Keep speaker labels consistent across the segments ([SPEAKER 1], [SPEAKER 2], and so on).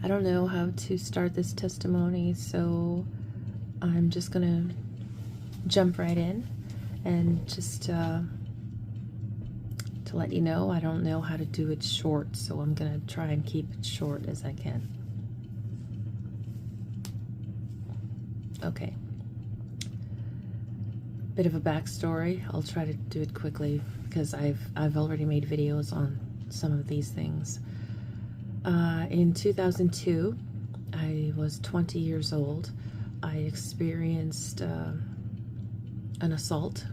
[SPEAKER 1] I don't know how to start this testimony, so I'm just gonna jump right in and just to let you know, I don't know how to do it short, so I'm gonna try and keep it short as I can. Okay. Bit of a backstory. I'll try to do it quickly because I've already made videos on some of these things. In 2002, I was 20 years old. I experienced an assault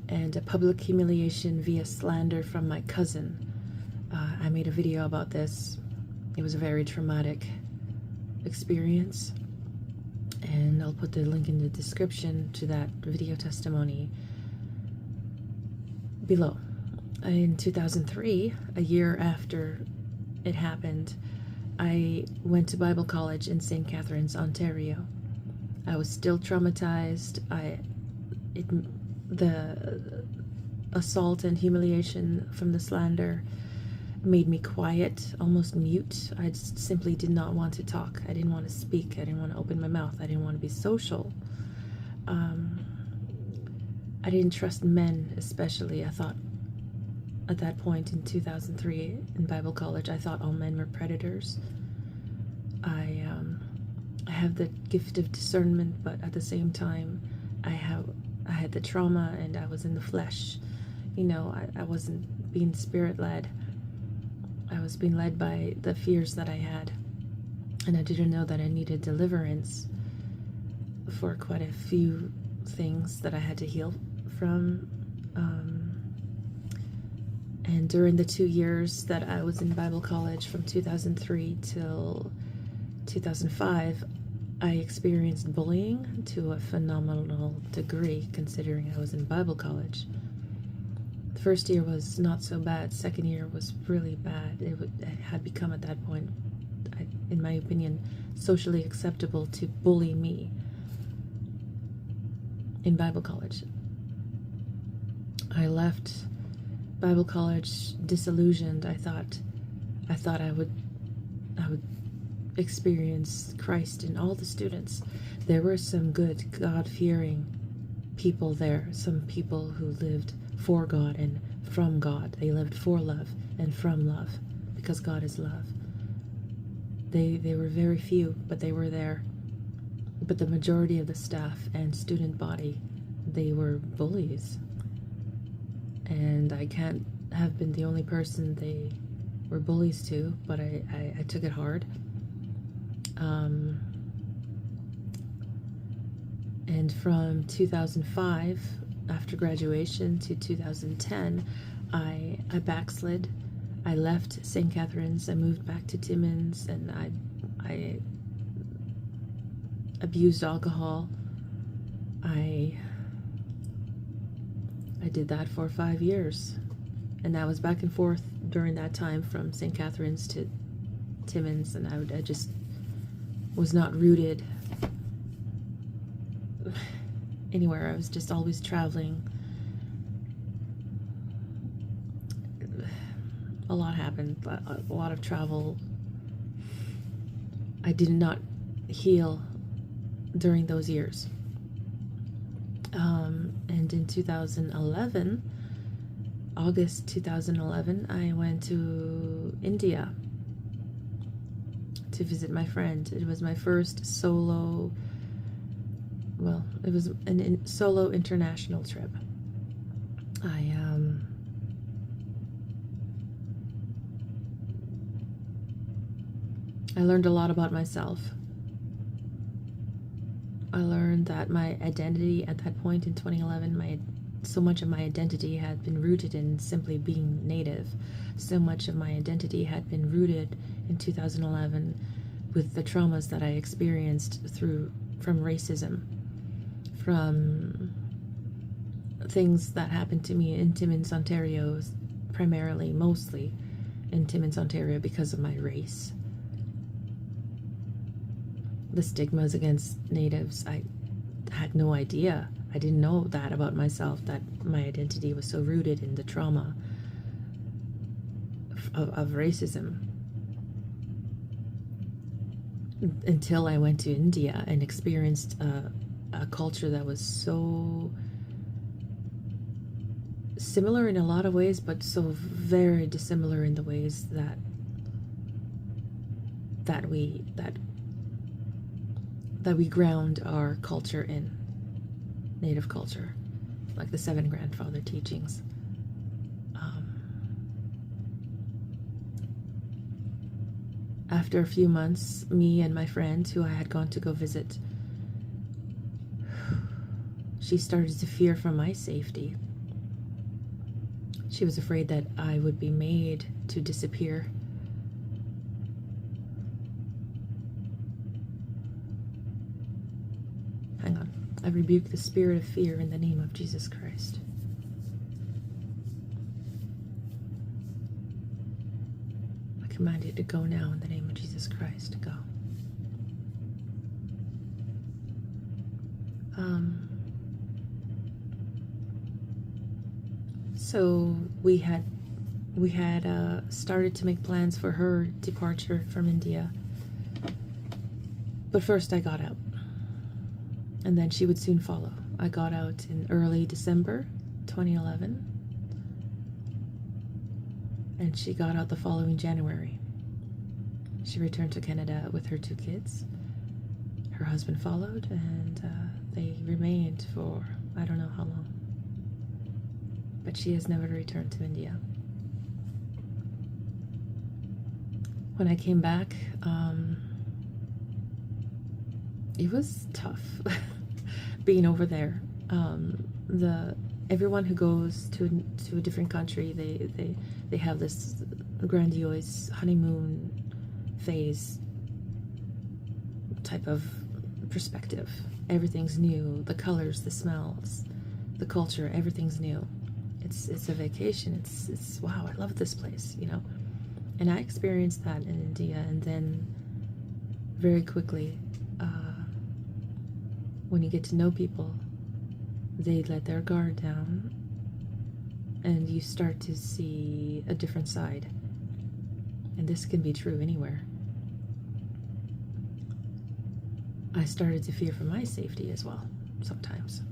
[SPEAKER 1] and a public humiliation via slander from my cousin. I made a video about this. It was a very traumatic experience, and I'll put the link in the description to that video testimony below. In 2003, a year after it happened, I went to Bible college in St. Catharines, Ontario. I was still traumatized. The assault and humiliation from the slander made me quiet, almost mute. I just simply did not want to talk. I didn't want to speak. I didn't want to open my mouth. I didn't want to be social. I didn't trust men, especially. I thought at that point in 2003 in Bible college, I thought all men were predators. I have the gift of discernment, but at the same time, I had the trauma and I was in the flesh. You know, I wasn't being spirit-led. I was being led by the fears that I had, and I didn't know that I needed deliverance for quite a few things that I had to heal from. And during the 2 years that I was in Bible college, from 2003 till 2005, I experienced bullying to a phenomenal degree, considering I was in Bible college. The first year was not so bad. Second year was really bad. It had become, at that point, in my opinion, socially acceptable to bully me in Bible college. I left Bible college disillusioned. I thought I would experience Christ in all the students. There were some good, God-fearing people there, some people who lived for God and from God. They lived for love and from love, because God is love. They were very few, but they were there. But the majority of the staff and student body, they were bullies. And I can't have been the only person they were bullies to, but I took it hard. And from 2005, after graduation, to 2010, I backslid. I left St. Catharines. I moved back to Timmins, and I abused alcohol. I did that for 5 years, and I was back and forth during that time from St. Catharines to Timmins, and I just was not rooted anywhere. I was just always traveling. A lot happened, a lot of travel. I did not heal during those years. And in 2011, August 2011, I went to India to visit my friend. It was my first solo, well, it was a solo international trip. I learned a lot about myself. I learned that my identity at that point in 2011, so much of my identity had been rooted in simply being Native. So much of my identity had been rooted in 2011 with the traumas that I experienced from racism, from things that happened to me in Timmins, Ontario, primarily, mostly in Timmins, Ontario, because of my race. The stigmas against Natives, I had no idea. I didn't know that about myself, that my identity was so rooted in the trauma of racism. until I went to India and experienced a culture that was so similar in a lot of ways, but so very dissimilar in the ways that we ground our culture in native culture, like the seven grandfather teachings. After a few months, me and my friend who I had gone to go visit, she started to fear for my safety. She was afraid that I would be made to disappear. Hang on. I rebuke the spirit of fear in the name of Jesus Christ. I command you to go now in the name of Jesus Christ. Go. So we had started to make plans for her departure from India. But first I got out. And then she would soon follow. I got out in early December 2011. And she got out the following January. She returned to Canada with her 2 kids. Her husband followed, and they remained for I don't know how long. But she has never returned to India. When I came back, it was tough being over there. Everyone who goes to a different country, they have this grandiose honeymoon phase type of perspective. Everything's new, the colors, the smells, the culture, everything's new. It's a vacation. It's wow, I love this place, you know. And I experienced that in India, and then very quickly, when you get to know people, they let their guard down, and you start to see a different side. And this can be true anywhere. I started to fear for my safety as well, sometimes.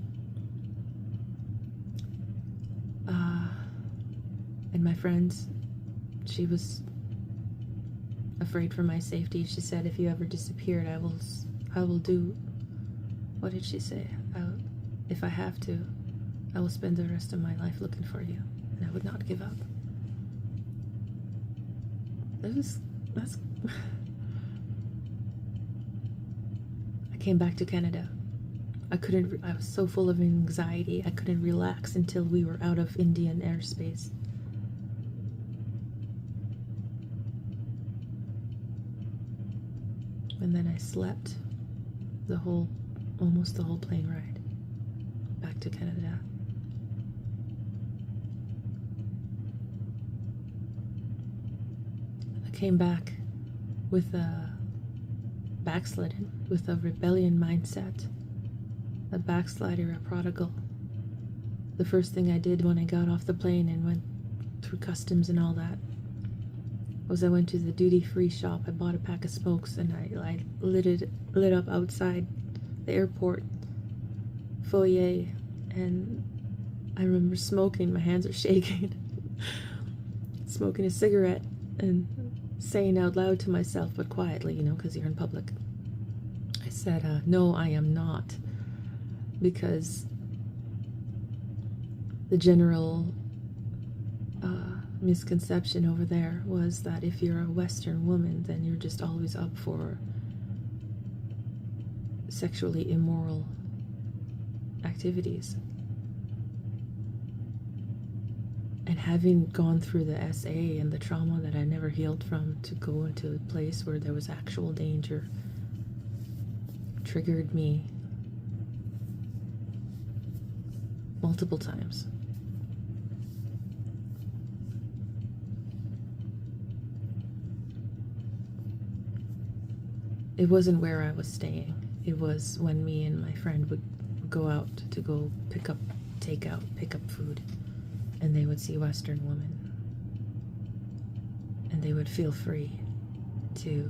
[SPEAKER 1] And my friend, she was afraid for my safety. She said, if you ever disappeared, I will do, what did she say? If I have to, I will spend the rest of my life looking for you, and I would not give up. That's I came back to Canada. I was so full of anxiety, I couldn't relax until we were out of Indian airspace. And then I slept almost the whole plane ride back to Canada. I came back with a backslidden, with a rebellion mindset, a backslider, a prodigal. The first thing I did when I got off the plane and went through customs and all that was I went to the duty-free shop. I bought a pack of smokes, and I lit up outside the airport foyer, and I remember smoking. My hands are shaking. Smoking a cigarette and saying out loud to myself, but quietly, you know, because you're in public. I said, no, I am not. Because the general misconception over there was that if you're a Western woman, then you're just always up for sexually immoral activities. And having gone through the SA and the trauma that I never healed from, to go into a place where there was actual danger triggered me multiple times. It wasn't where I was staying. It was when me and my friend would go out to go pick up food, and they would see Western women, and they would feel free to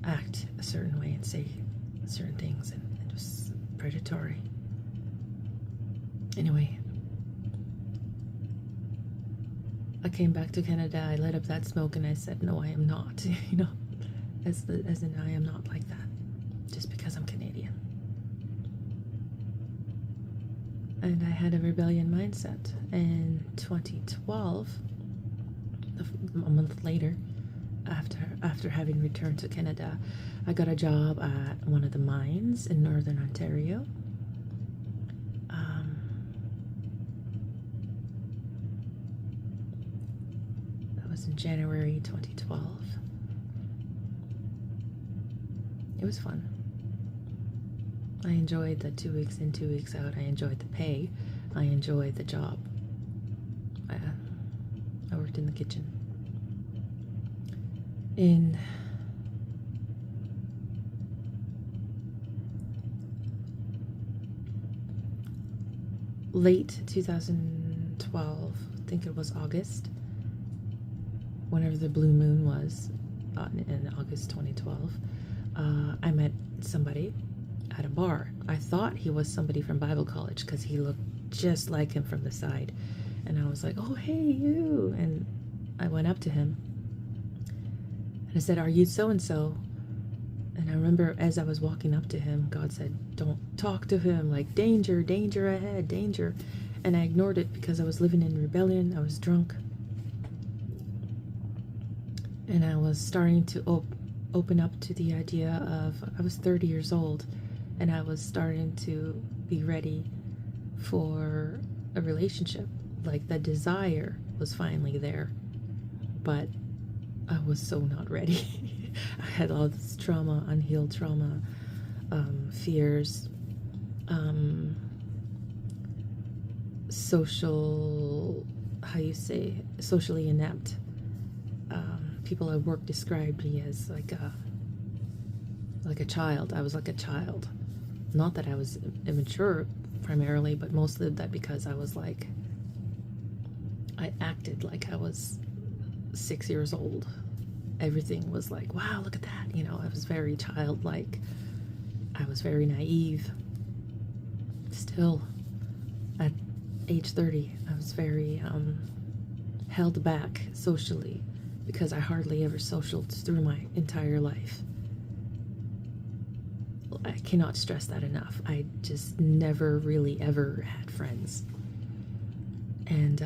[SPEAKER 1] act a certain way and say certain things, and it was predatory. Anyway, I came back to Canada, I lit up that smoke, and I said, no, I am not, you know, as in I am not like that, just because I'm Canadian. And I had a rebellion mindset. In 2012, a month later, after having returned to Canada, I got a job at one of the mines in Northern Ontario. That was in January 2012. It was fun. I enjoyed the 2 weeks in, 2 weeks out. I enjoyed the pay. I enjoyed the job. I worked in the kitchen. In late 2012, I think it was August, whenever the blue moon was, in August 2012, I met somebody at a bar. I thought he was somebody from Bible college because he looked just like him from the side. And I was like, oh, hey, you. And I went up to him. And I said, are you so-and-so? And I remember as I was walking up to him, God said, don't talk to him. Like, danger, danger ahead, danger. And I ignored it because I was living in rebellion. I was drunk. And I was starting to open up to the idea of, I was 30 years old. And I was starting to be ready for a relationship. Like, the desire was finally there. But I was so not ready. I had all this trauma, unhealed trauma, fears, socially inept. People at work described me as like a child. I was like a child. Not that I was immature primarily, but mostly that because I was like, I acted like I was 6 years old. Everything was like, wow, look at that. You know, I was very childlike. I was very naive. Still, at age 30, I was very held back socially because I hardly ever socialized through my entire life. I cannot stress that enough. I just never really ever had friends and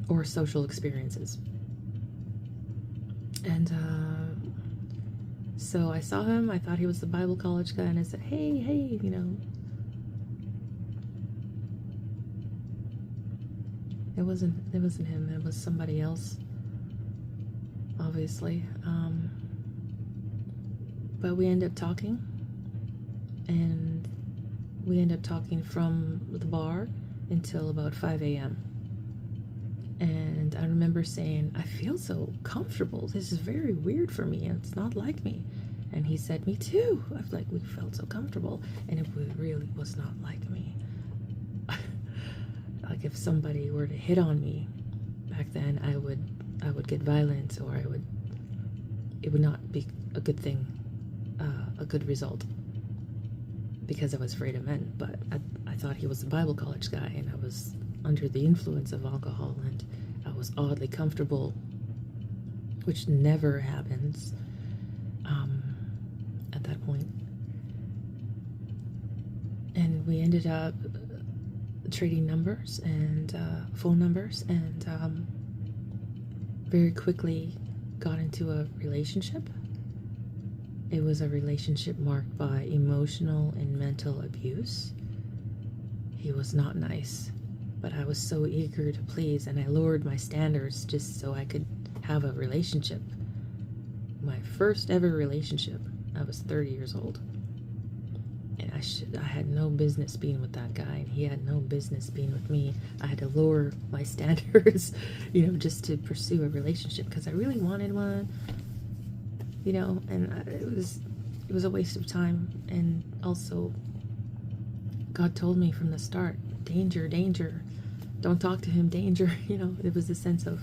[SPEAKER 1] or social experiences. And so I saw him. I thought he was the Bible college guy, and I said, hey, you know. It wasn't him. It was somebody else, obviously. But we ended up talking, and we ended up talking from the bar until about 5 a.m. And I remember saying, I feel so comfortable. This is very weird for me. It's not like me. And he said, me too. I was like, we felt so comfortable. And it really was not like me. Like if somebody were to hit on me back then, I would get violent, or it would not be a good thing, a good result, because I was afraid of men. But I thought he was a Bible college guy, and I was under the influence of alcohol, and I was oddly comfortable, which never happens at that point. And we ended up trading numbers and phone numbers, and very quickly got into a relationship. It was a relationship marked by emotional and mental abuse. He was not nice, but I was so eager to please, and I lowered my standards just so I could have a relationship. My first ever relationship, I was 30 years old. And I had no business being with that guy, and he had no business being with me. I had to lower my standards, you know, just to pursue a relationship, because I really wanted one, you know, and it was a waste of time. And also, God told me from the start, danger, danger, don't talk to him, danger, you know. It was a sense of,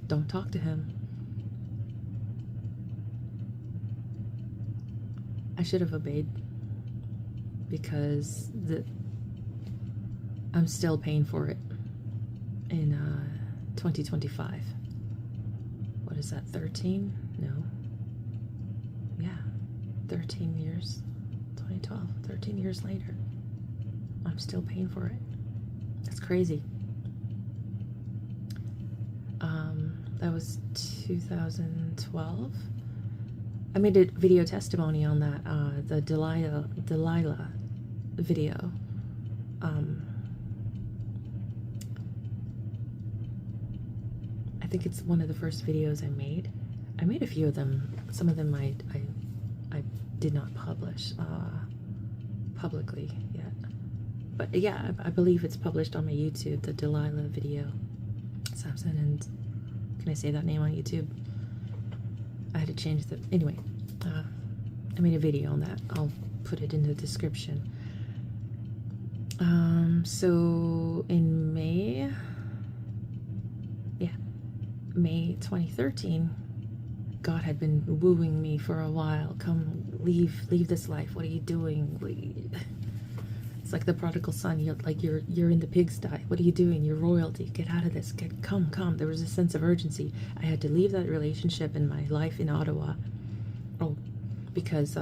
[SPEAKER 1] don't talk to him. I should have obeyed, because I'm still paying for it in 2025. What is that, 13? No. Yeah, 13 years. 2012, 13 years later. I'm still paying for it. That's crazy. That was 2012. I made a video testimony on that, the Delilah video. I think it's one of the first videos I made. I made a few of them. Some of them I did not publish publicly yet. But yeah, I believe it's published on my YouTube, the Delilah video. Samson and... Can I say that name on YouTube? I had to change the... Anyway, I made a video on that. I'll put it in the description. So in May 2013, God had been wooing me for a while. Come, leave this life. What are you doing? It's like the prodigal son. You're in the pigsty. What are you doing? You're royalty. Get out of this. Come. There was a sense of urgency. I had to leave that relationship in my life in Ottawa. Oh, because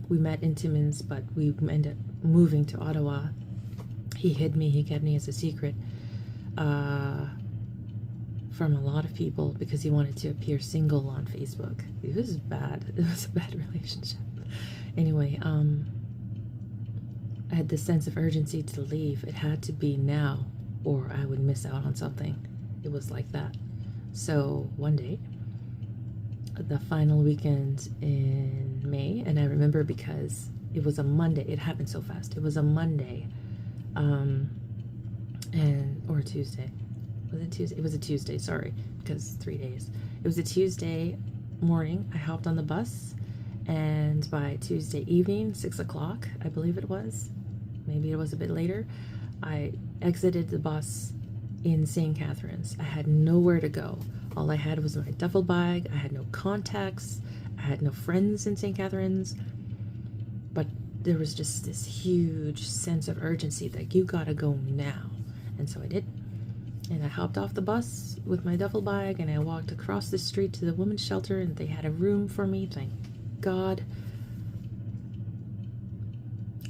[SPEAKER 1] we met in Timmins, but we ended up moving to Ottawa. He hid me. He kept me as a secret from a lot of people because he wanted to appear single on Facebook. It was bad. It was a bad relationship. Anyway, I had this sense of urgency to leave. It had to be now, or I would miss out on something. It was like that. So one day, the final weekend in May, and I remember because it was a Monday. It happened so fast. It was a Monday, or Tuesday. Was it Tuesday? It was a Tuesday, sorry, because 3 days. It was a Tuesday morning. I hopped on the bus, and by Tuesday evening, 6 o'clock, I believe it was, maybe it was a bit later, I exited the bus in St. Catharines. I had nowhere to go. All I had was my duffel bag. I had no contacts. I had no friends in St. Catharines. But there was just this huge sense of urgency that you gotta go now. And so I did. And I hopped off the bus with my duffel bag, and I walked across the street to the women's shelter, and they had a room for me. Thank God.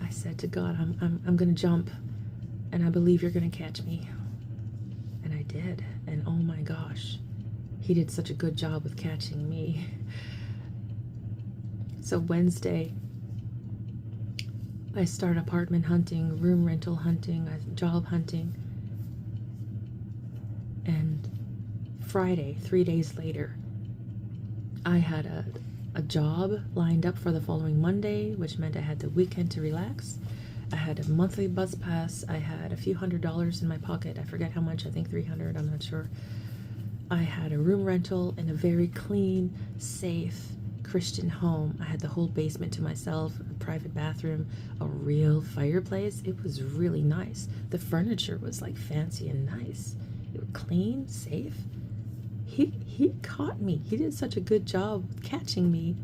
[SPEAKER 1] I said to God, I'm gonna jump, and I believe you're gonna catch me. And I did. And oh my gosh, he did such a good job with catching me. So Wednesday, I start apartment hunting, room rental hunting, job hunting. And Friday, 3 days later, I had a job lined up for the following Monday, which meant I had the weekend to relax. I had a monthly bus pass. I had a few $100s in my pocket. I forget how much. I think 300. I'm not sure. I had a room rental in a very clean, safe Christian home. I had the whole basement to myself, a private bathroom, a real fireplace. It was really nice. The furniture was like fancy and nice. It was clean, safe. He caught me. He did such a good job catching me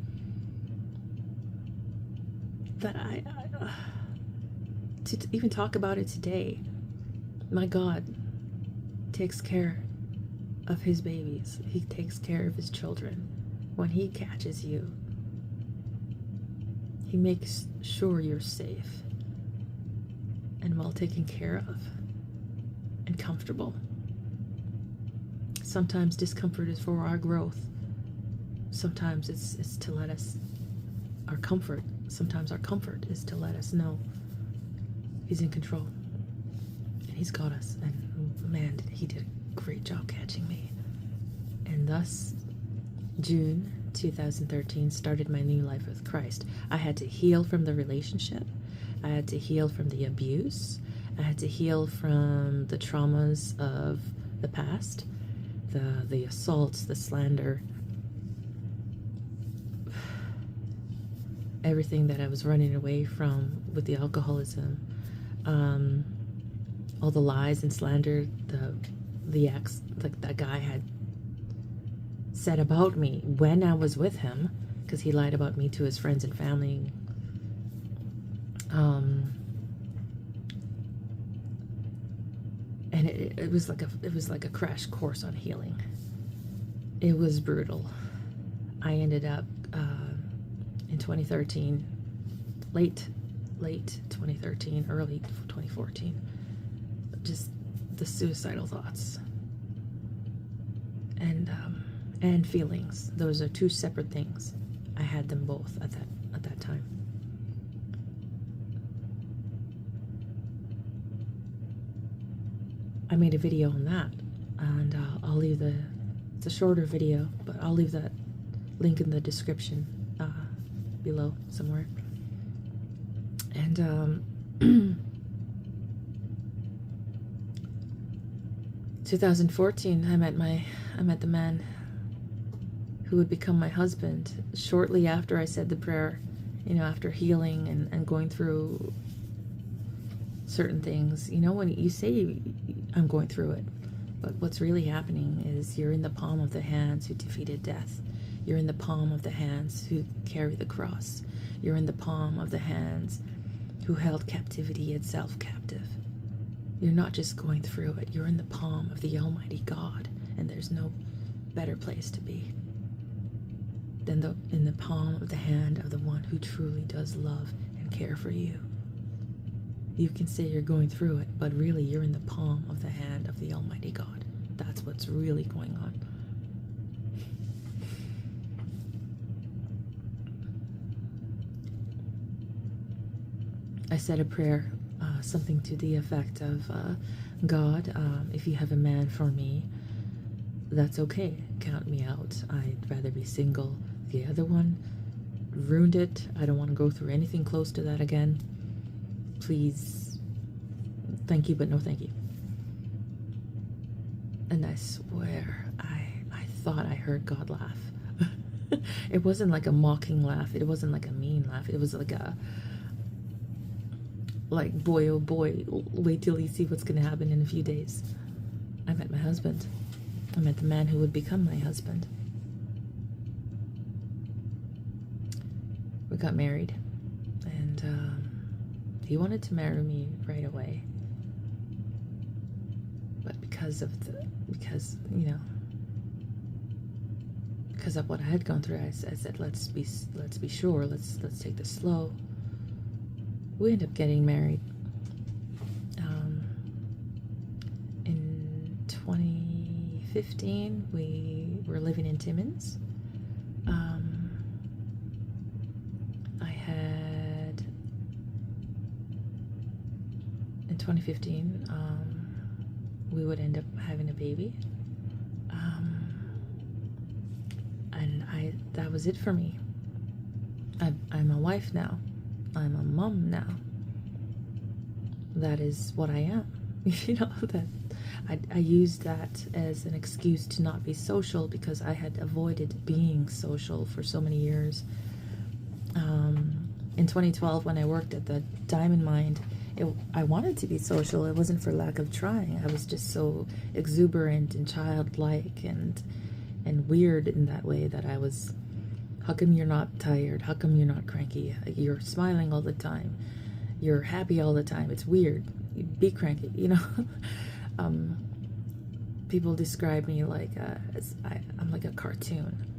[SPEAKER 1] that to even talk about it today, my God takes care of his babies. He takes care of his children. When he catches you, he makes sure you're safe and well taken care of and comfortable. Sometimes discomfort is for our growth. Sometimes it's to let us, our comfort, sometimes our comfort is to let us know he's in control and he's got us. And man, he did a great job catching me. And thus, June 2013 started my new life with Christ. I had to heal from the relationship. I had to heal from the abuse. I had to heal from the traumas of the past, the assaults, the slander, everything that I was running away from with the alcoholism, all the lies and slander the ex, that guy had said about me when I was with him, because he lied about me to his friends and family And it was like a crash course on healing. It was brutal. I ended up in 2013, late 2013, early 2014, just the suicidal thoughts and feelings. Those are two separate things. I had them both at that time. I made a video on that, and I'll leave it's a shorter video, but I'll leave that link in the description below somewhere. And 2014, I met the man who would become my husband shortly after I said the prayer, after healing and going through certain things. When you say I'm going through it, but what's really happening is you're in the palm of the hands who defeated death. You're in the palm of the hands who carry the cross. You're in the palm of the hands who held captivity itself captive. You're not just going through it, you're in the palm of the Almighty God, and there's no better place to be than in the palm of the hand of the one who truly does love and care for you. You can say you're going through it, but really you're in the palm of the hand of the Almighty God. That's what's really going on. I said a prayer, something to the effect of, God, if you have a man for me, that's okay. Count me out. I'd rather be single. The other one ruined it. I don't want to go through anything close to that again. Please, thank you, but no thank you. And I swear, I thought I heard God laugh. It wasn't like a mocking laugh. It wasn't like a mean laugh. It was like boy, oh boy, wait till you see what's going to happen in a few days. I met my husband. I met the man who would become my husband. We got married, and he wanted to marry me right away, but because of what I had gone through, I said let's be sure, let's take this slow. We ended up getting married in 2015. We were living in Timmins. In 2015, we would end up having a baby, and that was it for me. I'm a wife now. I'm a mom now. That is what I am. That I used that as an excuse to not be social because I had avoided being social for so many years. In 2012, when I worked at the diamond mine, I wanted to be social. It wasn't for lack of trying. I was just so exuberant and childlike and weird in that way that I was, how come you're not tired? How come you're not cranky? You're smiling all the time. You're happy all the time. It's weird. Be cranky, People describe me like I'm like a cartoon.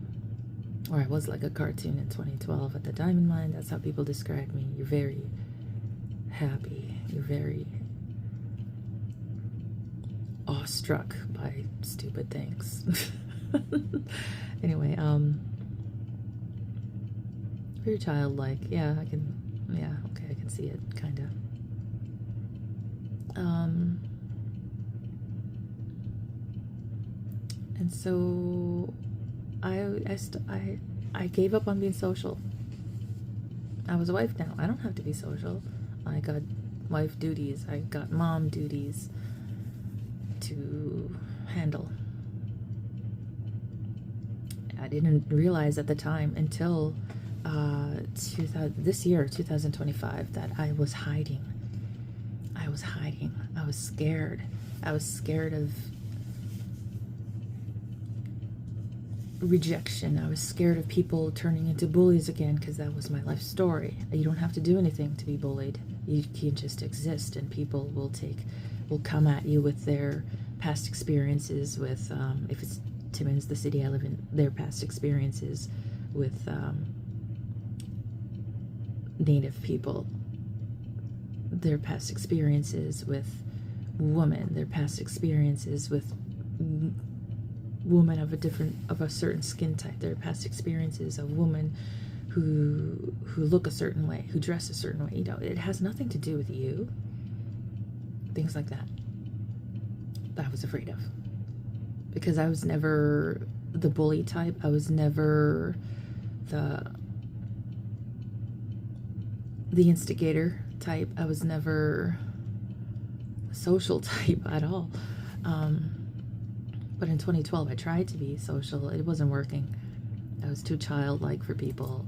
[SPEAKER 1] Or I was like a cartoon in 2012 at the diamond mine. That's how people describe me. You're very happy. You're very awestruck by stupid things. Anyway, very childlike. Yeah, I can see it, kind of. And so I gave up on being social. I was a wife now. I don't have to be social. I got wife duties. I got mom duties to handle. I didn't realize at the time until this year, 2025, that I was hiding. I was hiding. I was scared. I was scared of rejection. I was scared of people turning into bullies again because that was my life story. You don't have to do anything to be bullied. You can just exist, and people will come at you with their past experiences, with if it's Timmins, the city I live in, their past experiences with Native people, their past experiences with women, their past experiences with women of a certain skin type, their past experiences of women who look a certain way, who dress a certain way. You know, it has nothing to do with you. Things like that I was afraid of, because I was never the bully type. I was never the instigator type. I was never a social type at all. But in 2012, I tried to be social. It wasn't working. I was too childlike for people.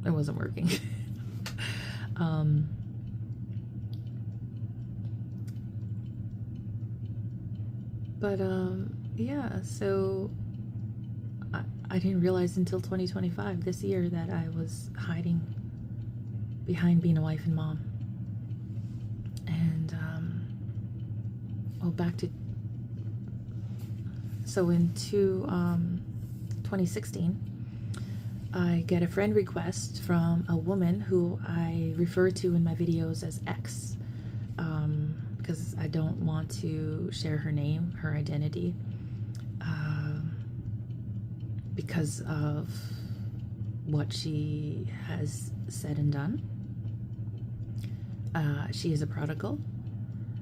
[SPEAKER 1] It wasn't working. Yeah, so I didn't realize until 2025, this year, that I was hiding behind being a wife and mom. And, back to, so in 2016, I get a friend request from a woman who I refer to in my videos as X, because I don't want to share her name, her identity, because of what she has said and done. She is a prodigal.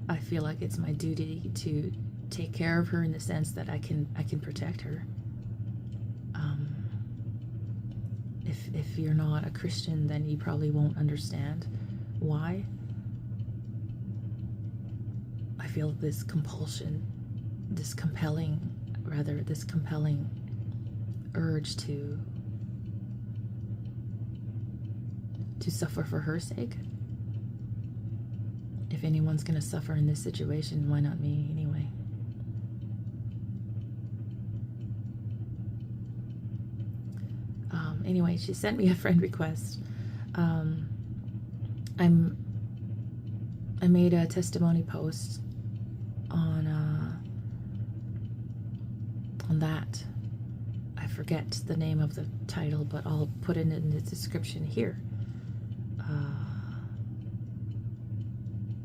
[SPEAKER 1] I feel like it's my duty to take care of her in the sense that I can protect her. If you're not a Christian, then you probably won't understand why. I feel this compulsion, this compelling urge to suffer for her sake. If anyone's going to suffer in this situation, why not me anyway? Anyway, she sent me a friend request. I made a testimony post on that. I forget the name of the title, but I'll put it in the description here.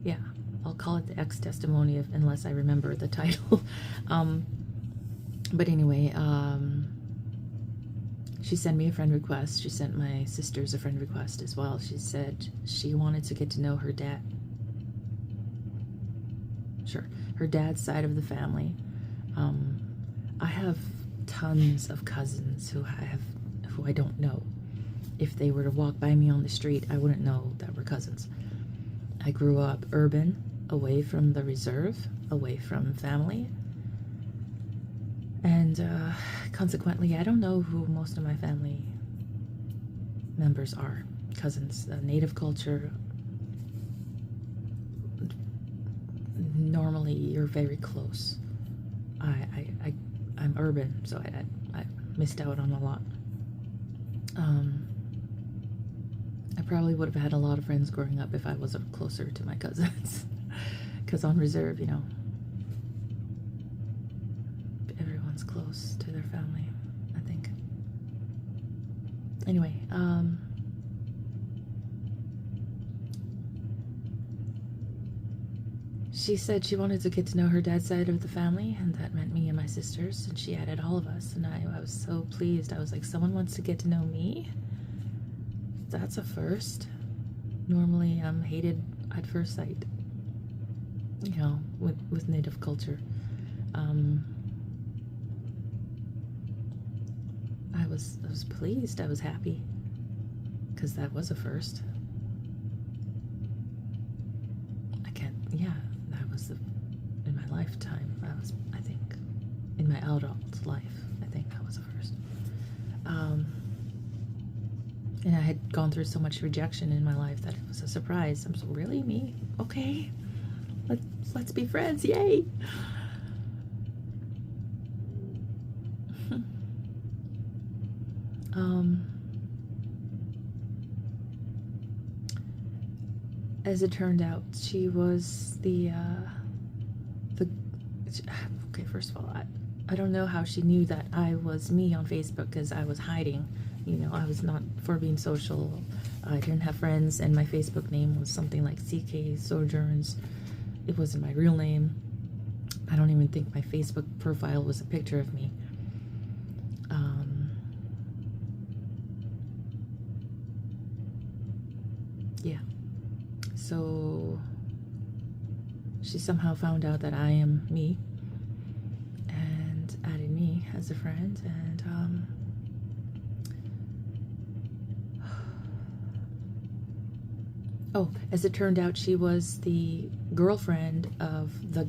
[SPEAKER 1] Yeah, I'll call it the X testimony unless I remember the title. But anyway, she sent me a friend request. She sent my sisters a friend request as well. She said she wanted to get to know her dad. Sure, her dad's side of the family. I have tons of cousins who I don't know. If they were to walk by me on the street, I wouldn't know that we're cousins. I grew up urban, away from the reserve, away from family. And consequently, I don't know who most of my family members are. Cousins, native culture. Normally, you're very close. I'm urban, so I missed out on a lot. I probably would have had a lot of friends growing up if I was closer to my cousins. Because on reserve, you know, everyone's close to their family, I think. Anyway, she said she wanted to get to know her dad's side of the family, and that meant me and my sisters, and she added all of us, and I was so pleased. I was like, someone wants to get to know me? That's a first. Normally I'm hated at first sight, you know, with native culture. I was pleased. I was happy because that was a first. That was in my lifetime. I think in my adult life, I think that was a first. And I had gone through so much rejection in my life that it was a surprise. I'm so, really, me? Okay, let's be friends, yay! As it turned out, she was okay, first of all, I don't know how she knew that I was me on Facebook, because I was hiding. You know, I was not for being social. I didn't have friends, and my Facebook name was something like CK Sojourns. It wasn't my real name. I don't even think my Facebook profile was a picture of me. Yeah. So she somehow found out that I am me and added me as a friend, and oh, as it turned out, she was the girlfriend of the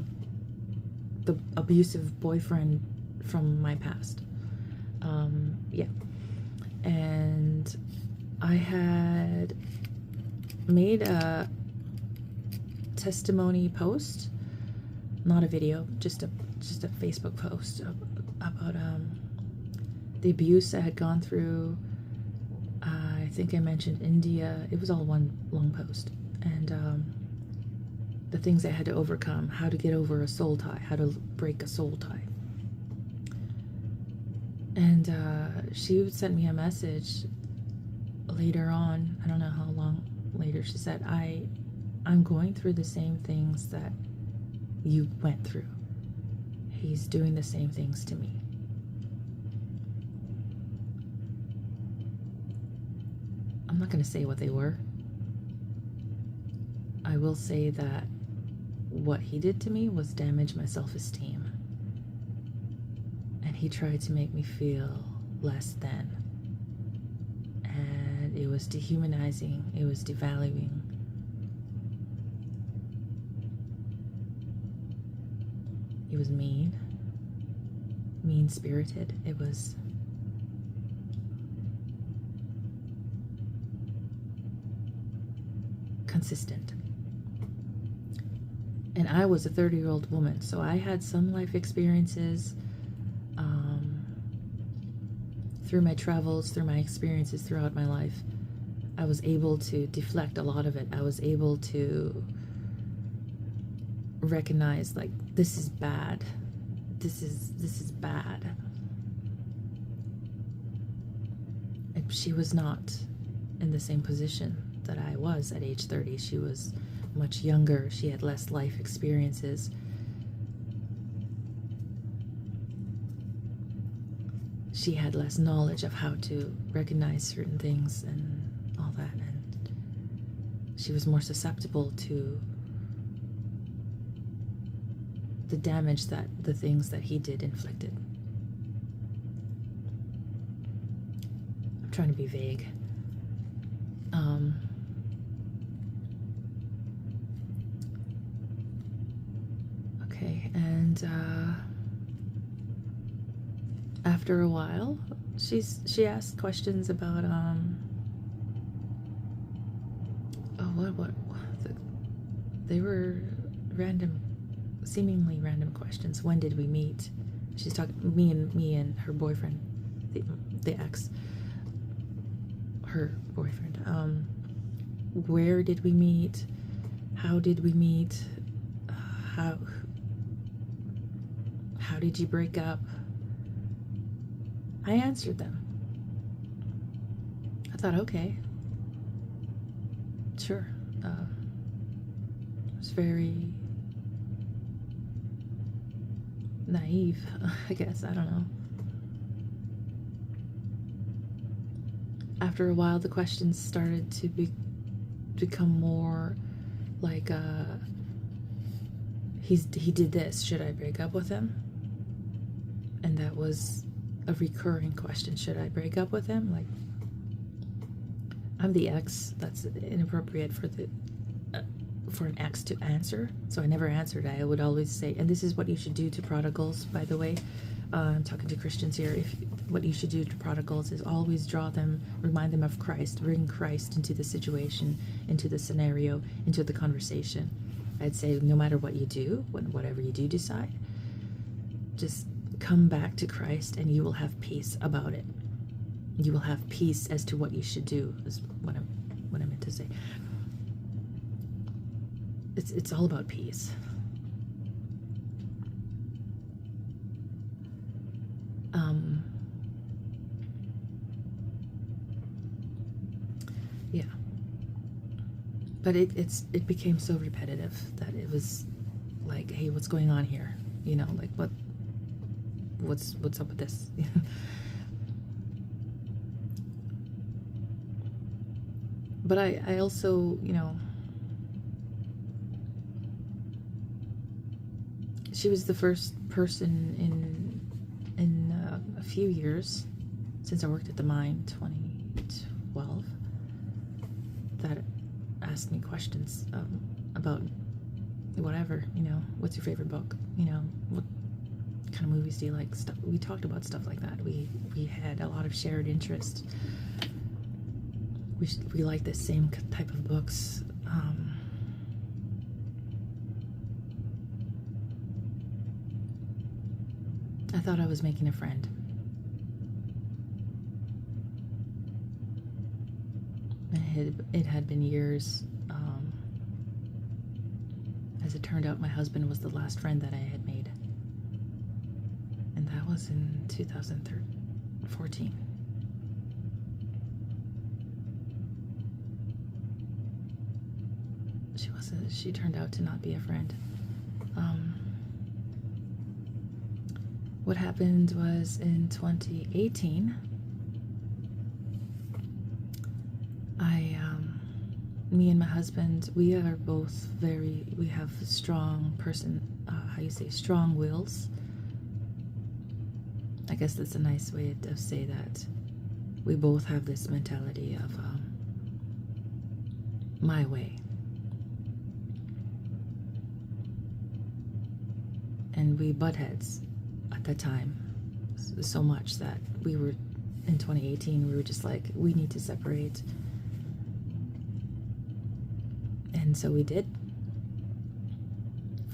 [SPEAKER 1] abusive boyfriend from my past. Yeah. And I had made a testimony post, not a video, just a Facebook post about the abuse I had gone through. I think I mentioned India. It was all one long post, and the things I had to overcome, how to get over a soul tie, how to break a soul tie. And she sent me a message later on. I don't know how long later. She said, I'm going through the same things that you went through. He's doing the same things to me. I'm not going to say what they were. I will say that what he did to me was damage my self-esteem. And he tried to make me feel less than. And it was dehumanizing. It was devaluing. It was mean-spirited. It was consistent. And I was a 30-year-old woman, so I had some life experiences through my travels, through my experiences throughout my life. I was able to deflect a lot of it. I was able to recognize, like, this is bad. This is bad. And she was not in the same position that I was at age 30. She was much younger. She had less life experiences. She had less knowledge of how to recognize certain things and all that, and she was more susceptible to the damage that the things that he did inflicted. I'm trying to be vague. Okay, and after a while, she asked questions about they were random, seemingly random questions. When did we meet? She's talking me and her boyfriend, the ex, her boyfriend. Where did we meet? How did we meet? How did you break up? I answered them. I thought, okay, sure. It was very naive, I guess. I don't know. After a while, the questions started to become more like, he did this. Should I break up with him? And that was a recurring question. Should I break up with him? Like, I'm the ex. That's inappropriate for an ex to answer, so I never answered. I would always say, and this is what you should do to prodigals, by the way. I'm talking to Christians here. What you should do to prodigals is always draw them, remind them of Christ, bring Christ into the situation, into the scenario, into the conversation. I'd say, no matter what you do, whatever you do decide, just come back to Christ and you will have peace about it. you will have peace as to what you should do, is what I meant to say. It's all about peace. Yeah. But it became so repetitive that it was like, hey, what's going on here? You know, like what's up with this? But I also, you know, she was the first person in a few years since I worked at the mine, 2012, that asked me questions about whatever, you know, what's your favorite book? You know, what kind of movies do you like? Stuff. We talked about stuff like that. We had a lot of shared interest. We like the same type of books. I thought I was making a friend. It had been years. As it turned out, my husband was the last friend that I had made. And that was in 2014. She turned out to not be a friend. What happened was in 2018, me and my husband, we have strong strong wills. I guess that's a nice way to say that. We both have this mentality of my way. And we butt heads at that time so much that we were, in 2018, we were just like, we need to separate. And so we did.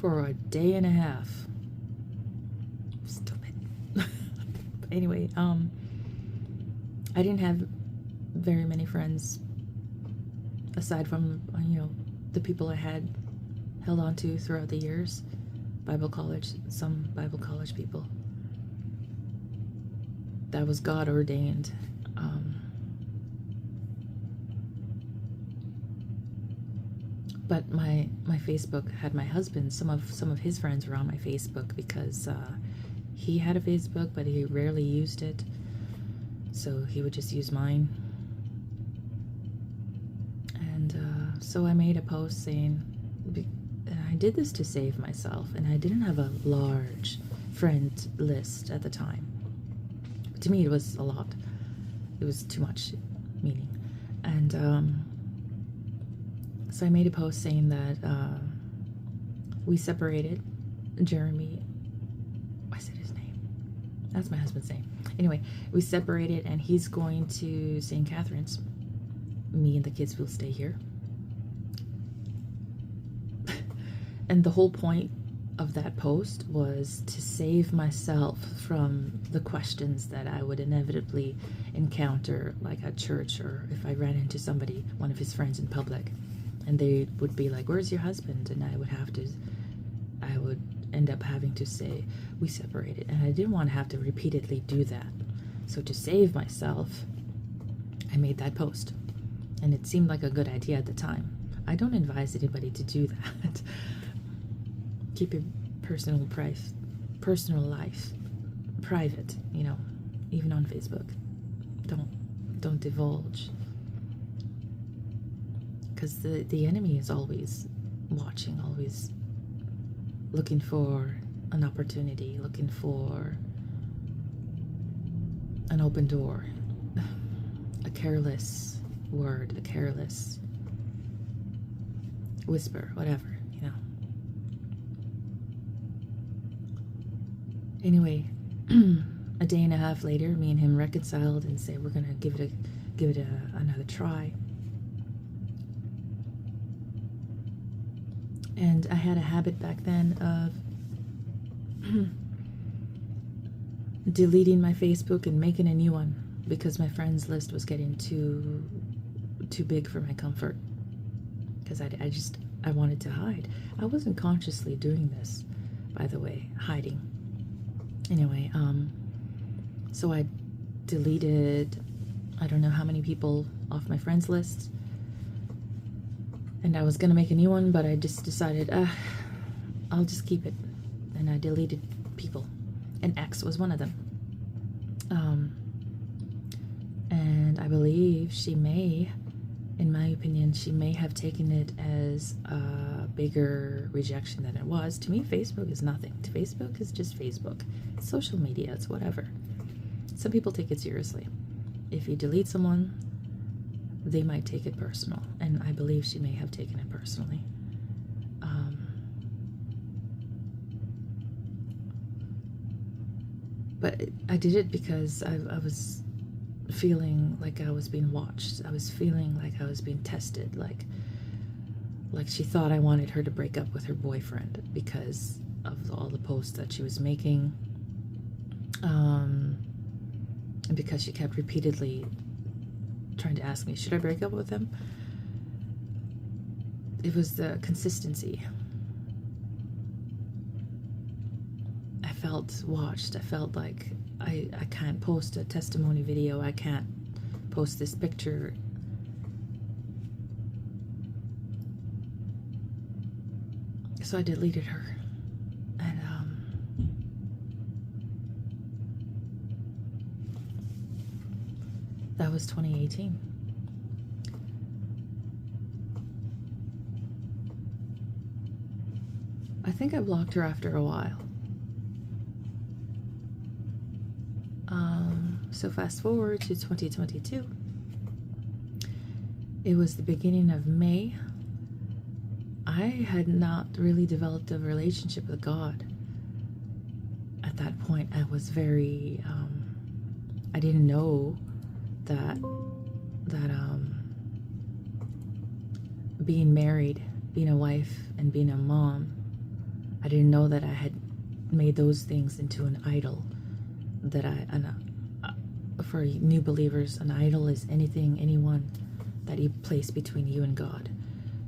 [SPEAKER 1] For a day and a half. Stupid. Anyway, I didn't have very many friends aside from, you know, the people I had held on to throughout the years. Bible college, some Bible college people. That was God ordained. But my Facebook had my husband. Some of his friends were on my Facebook because he had a Facebook, but he rarely used it. So he would just use mine. And so I made a post saying, I did this to save myself, and I didn't have a large friend list at the time. To me, it was a lot. It was too much meaning. And so I made a post saying that we separated. Jeremy, I said his name. That's my husband's name. Anyway, we separated, and he's going to St. Catharines. Me and the kids will stay here. And the whole point of that post was to save myself from the questions that I would inevitably encounter, like at church, or if I ran into somebody, one of his friends in public, and they would be like, "Where's your husband?" And I would end up having to say, "We separated." And I didn't want to have to repeatedly do that. So to save myself, I made that post. And it seemed like a good idea at the time. I don't advise anybody to do that. Keep your personal life private, you know, even on Facebook. Don't divulge, because the enemy is always watching, always looking for an opportunity, looking for an open door, a careless word, a careless whisper, whatever, you know. Anyway, a day and a half later, me and him reconciled and said we're gonna give it another try. And I had a habit back then of deleting my Facebook and making a new one because my friends list was getting too big for my comfort, because I wanted to hide. I wasn't consciously doing this, by the way, hiding. Anyway, so I deleted I don't know how many people off my friends list, and I was gonna make a new one, but I just decided I'll just keep it, and I deleted people, and X was one of them. And I believe she may, in my opinion, she may have taken it as a bigger rejection than it was. To me, Facebook is nothing. Facebook is just Facebook. It's social media. It's whatever. Some people take it seriously. If you delete someone, they might take it personal. And I believe she may have taken it personally. But I did it because I was feeling like I was being watched. I was feeling like I was being tested, like she thought I wanted her to break up with her boyfriend because of all the posts that she was making, and because she kept repeatedly trying to ask me, should I break up with him? It was the consistency. I felt watched. I felt like I can't post a testimony video. I can't post this picture. So I deleted her. And that was 2018. I think I blocked her after a while. So fast forward to 2022. It was the beginning of May. I had not really developed a relationship with God. At that point, I was very, I didn't know that being married, being a wife, and being a mom, I didn't know that I had made those things into an idol. That for new believers, an idol is anyone that you place between you and God,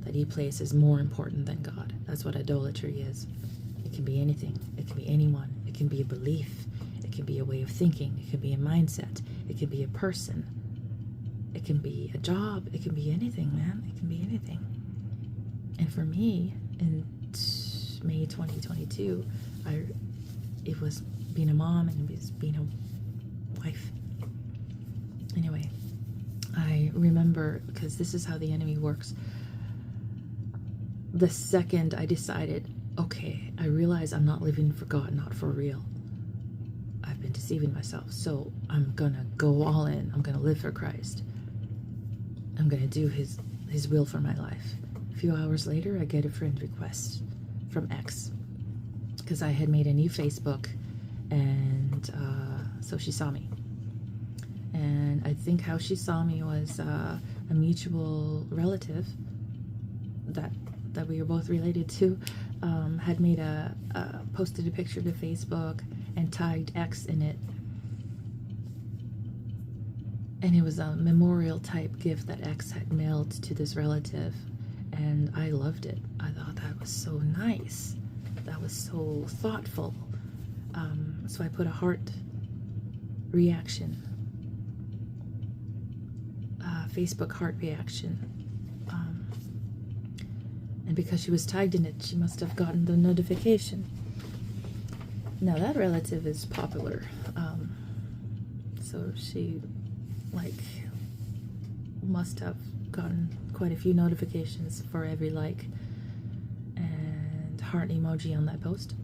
[SPEAKER 1] that you place as more important than God. That's what idolatry is. It can be anything. It can be anyone. It can be a belief. It can be a way of thinking. It can be a mindset. It can be a person. It can be a job. It can be anything, man. It can be anything. And for me, in May 2022, it was being a mom, and it was being a wife. Anyway, I remember, because this is how the enemy works. The second I decided, okay, I realize I'm not living for God, not for real. I've been deceiving myself, so I'm gonna go all in. I'm gonna live for Christ. I'm gonna do His will for my life. A few hours later, I get a friend request from X, because I had made a new Facebook, and so she saw me. And I think how she saw me was a mutual relative that we were both related to had made posted a picture to Facebook and tagged X in it. And it was a memorial type gift that X had mailed to this relative. And I loved it. I thought that was so nice. That was so thoughtful. So I put a heart reaction. Facebook heart reaction. And because she was tagged in it, she must have gotten the notification. Now that relative is popular. So she must have gotten quite a few notifications for every like and heart emoji on that post.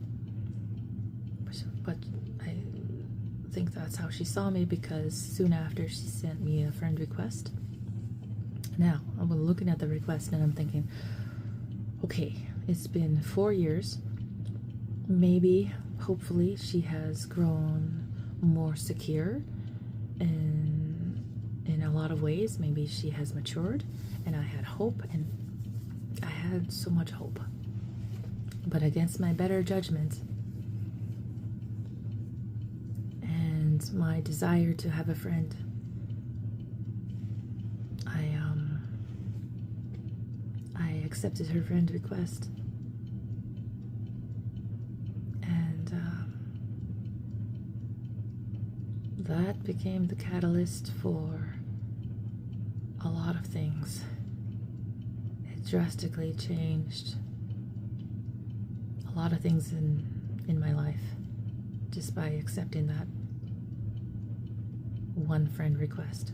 [SPEAKER 1] But I think that's how she saw me, because soon after she sent me a friend request. Now, I'm looking at the request and I'm thinking, okay, it's been 4 years. Maybe, hopefully, she has grown more secure in a lot of ways. Maybe she has matured, and I had hope, and I had so much hope. But against my better judgment and my desire to have a friend accepted her friend request. And that became the catalyst for a lot of things. It drastically changed a lot of things in my life just by accepting that one friend request.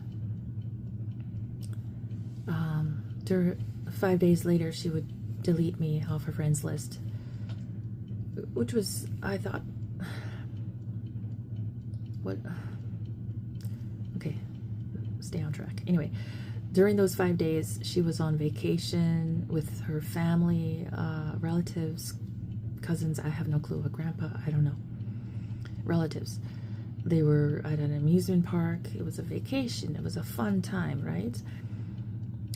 [SPEAKER 1] 5 days later, she would delete me off her friends list, which was, I thought, what? Okay, stay on track. Anyway, during those 5 days, she was on vacation with her family, relatives, cousins, I have no clue, a grandpa, I don't know, relatives. They were at an amusement park. It was a vacation. It was a fun time, right?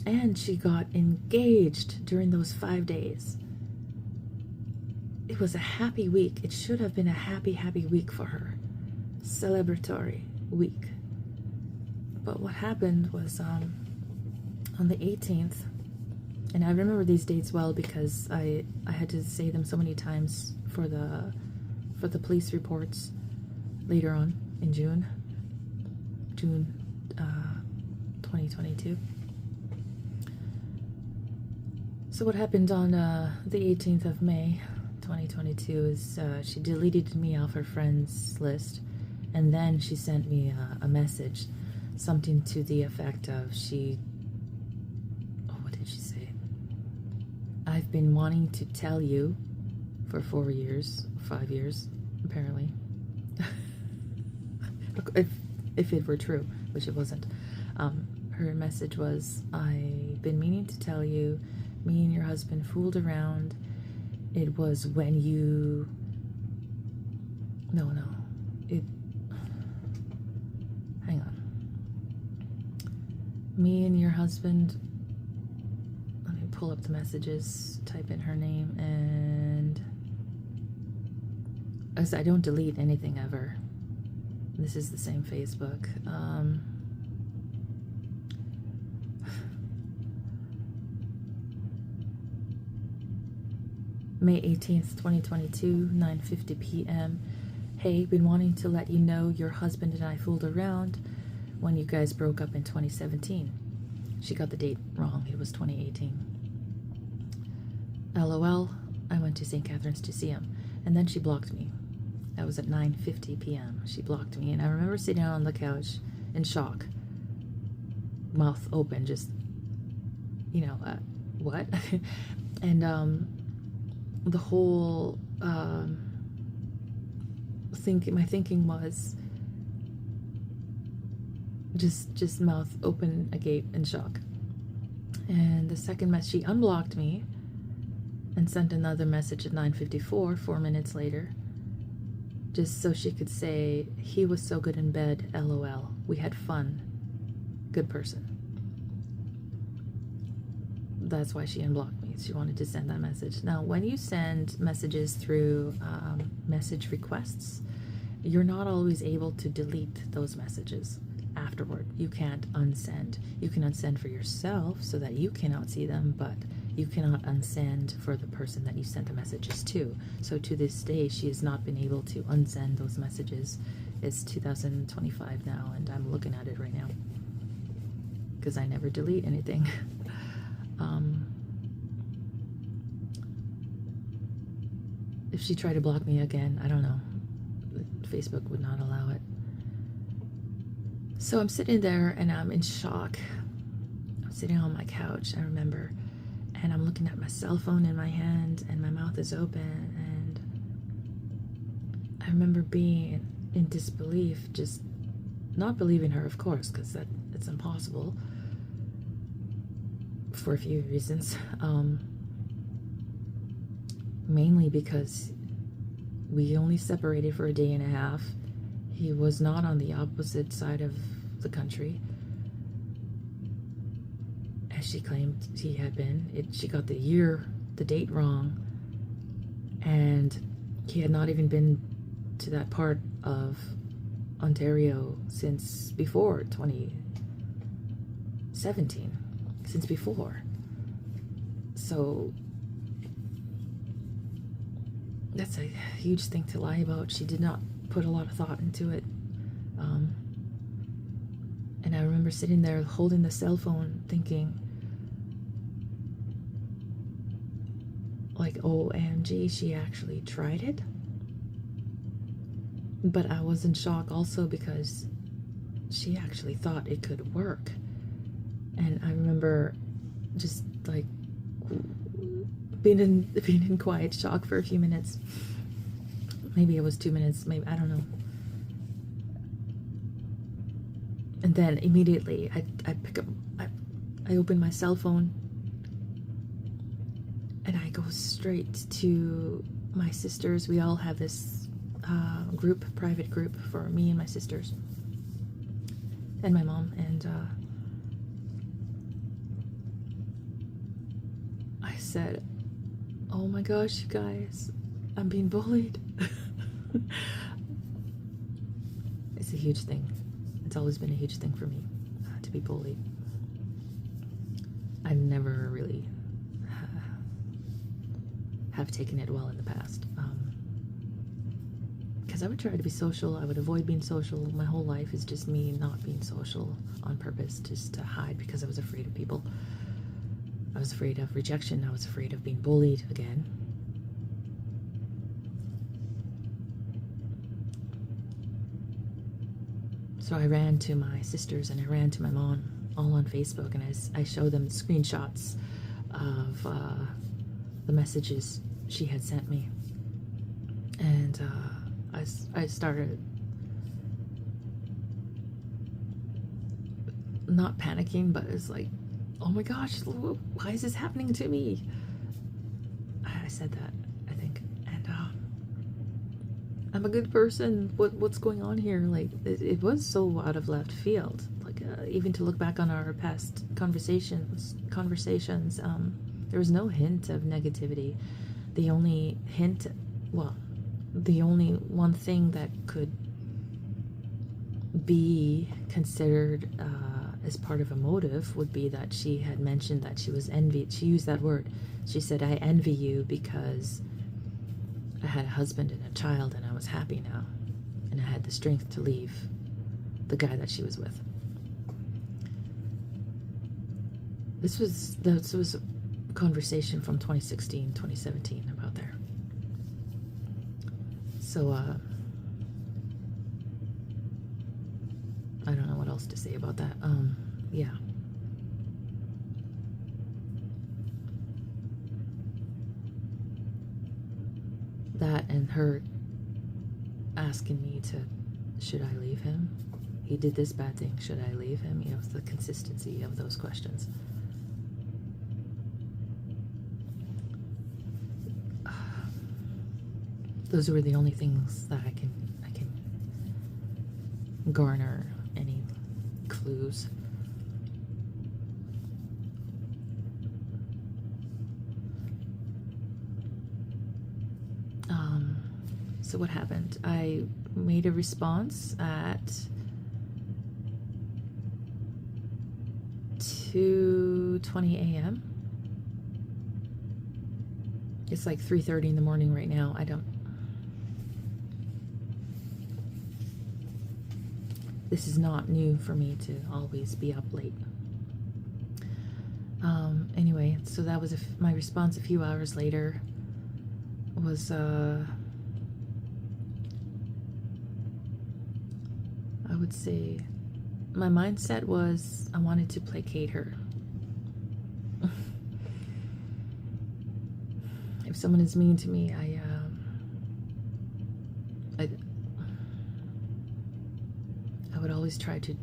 [SPEAKER 1] And she got engaged during those 5 days. It was a happy week. It should have been a happy, happy week for her. Celebratory week. But what happened was on the 18th, and I remember these dates well because I had to say them so many times for the police reports later on in June 2022. So what happened on the 18th of May 2022 is she deleted me off her friends list, and then she sent me a message, something to the effect of what did she say? I've been wanting to tell you for 5 years, apparently. If it were true, which it wasn't. Her message was, I've been meaning to tell you, me and your husband fooled around. It was when you... Hang on. Me and your husband... Let me pull up the messages, type in her name, and... As I don't delete anything ever. This is the same Facebook. May 18th, 2022, 9:50 p.m. Hey, been wanting to let you know your husband and I fooled around when you guys broke up in 2017. She got the date wrong. It was 2018. LOL, I went to St. Catharines to see him. And then she blocked me. That was at 9:50 p.m. She blocked me. And I remember sitting on the couch in shock. Mouth open, just, what? And, the whole my thinking was just mouth open, agape, in shock. And the second message, she unblocked me and sent another message at 9:54, 4 minutes later, just so she could say, he was so good in bed, LOL, we had fun, good person. That's why she unblocked me. She wanted to send that message. Now, when you send messages through message requests, you're not always able to delete those messages afterward. You can't unsend. You can unsend for yourself so that you cannot see them, but you cannot unsend for the person that you sent the messages to. So to this day, she has not been able to unsend those messages. It's 2025 now, and I'm looking at it right now because I never delete anything. If she tried to block me again, I don't know. Facebook would not allow it. So I'm sitting there and I'm in shock. I'm sitting on my couch, I remember, and I'm looking at my cell phone in my hand and my mouth is open, and I remember being in disbelief, just not believing her, of course, because it's impossible for a few reasons. Mainly because we only separated for a day and a half. He was not on the opposite side of the country, as she claimed he had been. She got the date wrong, and he had not even been to that part of Ontario since before 2017. Since before. So that's a huge thing to lie about. She did not put a lot of thought into it. And I remember sitting there holding the cell phone thinking, like, OMG, she actually tried it. But I was in shock also because she actually thought it could work. And I remember just like being in quiet shock for a few minutes. Maybe it was 2 minutes, maybe, I don't know. And then immediately I pick up, I open my cell phone and I go straight to my sisters. We all have this private group for me and my sisters and my mom. And I said, oh my gosh, you guys, I'm being bullied. It's a huge thing. It's always been a huge thing for me to be bullied. I've never really have taken it well in the past. Because I would try to be social. I would avoid being social. My whole life is just me not being social on purpose, just to hide, because I was afraid of people. I was afraid of rejection. I was afraid of being bullied again. So I ran to my sisters and I ran to my mom, all on Facebook, and I showed them screenshots of the messages she had sent me. And I started not panicking, but it's like, oh my gosh, why is this happening to me? I said that, I think. And I'm a good person. What's going on here? Like, it was so out of left field. Like, even to look back on our past conversations, there was no hint of negativity. The only hint, well, the only one thing that could be considered as part of a motive would be that she had mentioned that she was envied. She used that word. She said, I envy you because I had a husband and a child and I was happy now. And I had the strength to leave the guy that she was with. This was a conversation from 2016, 2017 about there. So, I don't know what else to say about that. Yeah. That and her asking me should I leave him? He did this bad thing, should I leave him? You know, the consistency of those questions. Those were the only things that I can garner any clues. So what happened? I made a response at 2:20 a.m. It's like 3:30 in the morning right now. This is not new for me to always be up late. Anyway, so that was my response a few hours later was, I would say, my mindset was I wanted to placate her. If someone is mean to me, I would always try to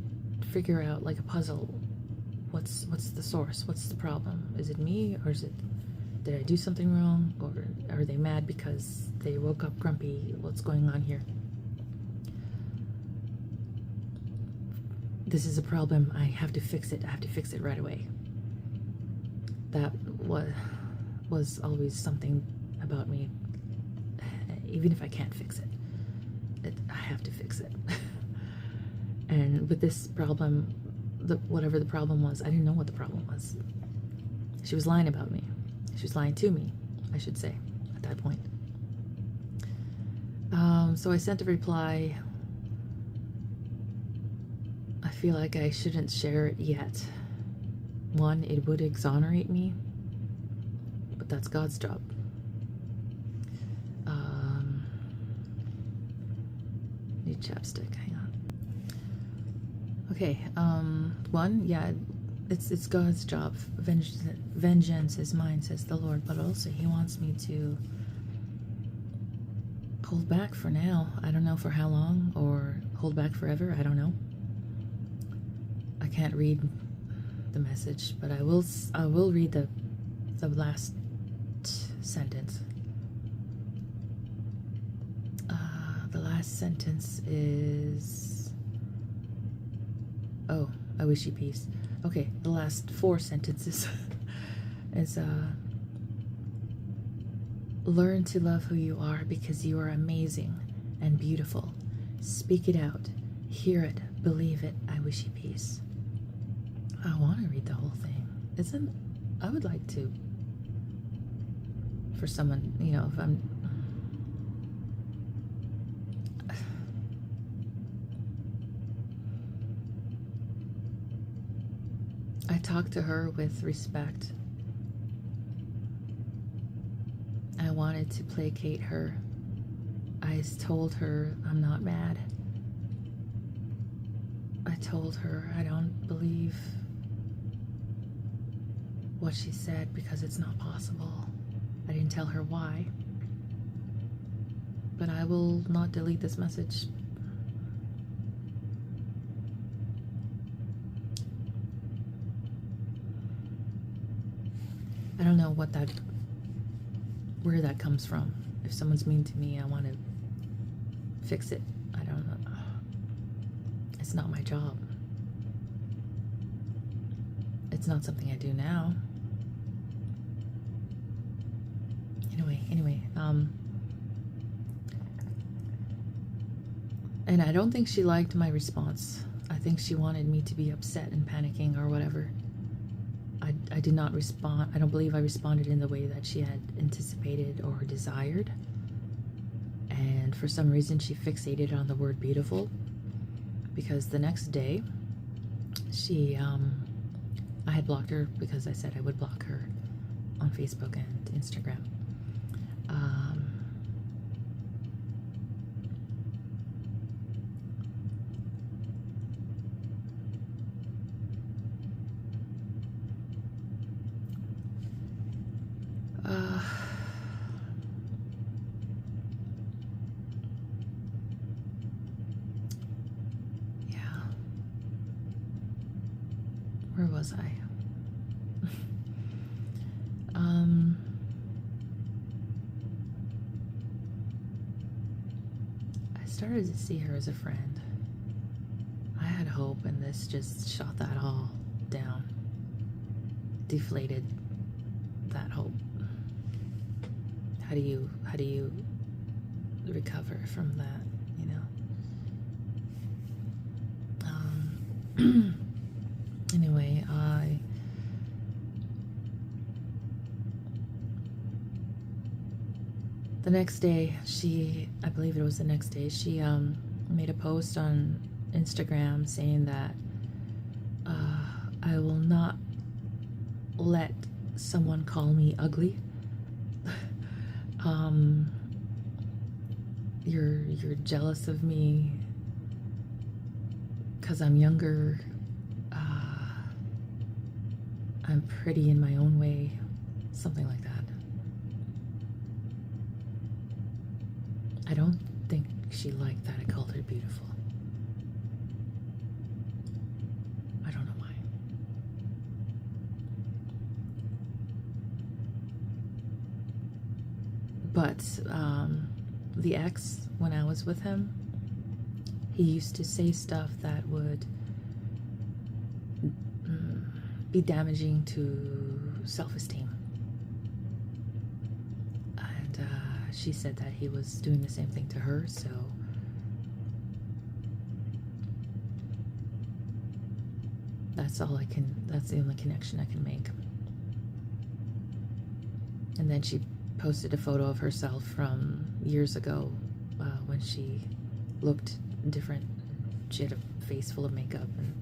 [SPEAKER 1] figure out, like a puzzle, what's the source, what's the problem? Is it me, or did I do something wrong, or are they mad because they woke up grumpy? What's going on here? This is a problem. I have to fix it. I have to fix it right away. That was always something about me. Even if I can't fix it, I have to fix it. And with this problem, whatever the problem was, I didn't know what the problem was. She was lying about me. She was lying to me, I should say, at that point. So I sent a reply. I feel like I shouldn't share it yet. One, it would exonerate me, but that's God's job. Need chapstick, hang on. Okay, one, yeah, it's God's job. Vengeance is mine, says the Lord, but also He wants me to hold back for now. I don't know for how long, or hold back forever, I don't know. I can't read the message, but I will read the last sentence. The last sentence is, oh, I wish you peace. Okay, the last 4 sentences is learn to love who you are because you are amazing and beautiful. Speak it out, hear it, believe it. I wish you peace. I want to read the whole thing. I would like to, for someone, you know, if I'm, I talked to her with respect. I wanted to placate her. I told her I'm not mad. I told her I don't believe what she said because it's not possible. I didn't tell her why. But I will not delete this message. I don't know where that comes from. If someone's mean to me, I want to fix it. I don't know. It's not my job. It's not something I do now. Anyway, and I don't think she liked my response. I think she wanted me to be upset and panicking or whatever. I did not respond. I don't believe I responded in the way that she had anticipated or desired. And for some reason, she fixated on the word beautiful. Because the next day, I had blocked her because I said I would block her on Facebook and Instagram. Where was I? I started to see her as a friend. I had hope, and this just shot that all down. Deflated that hope. How do you recover from that, you know? Anyway, the next day, I believe it was the next day, she made a post on Instagram saying that I will not let someone call me ugly. You're jealous of me because I'm younger. I'm pretty in my own way, something like that. I don't think she liked that I called her beautiful. I don't know why. But the ex, when I was with him, he used to say stuff that would be damaging to self-esteem. And she said that he was doing the same thing to her, so that's the only connection I can make. And then she posted a photo of herself from years ago when she looked different. She had a face full of makeup, and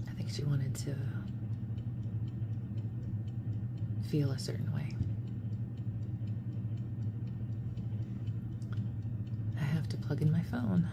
[SPEAKER 1] I think she wanted to feel a certain way. I have to plug in my phone.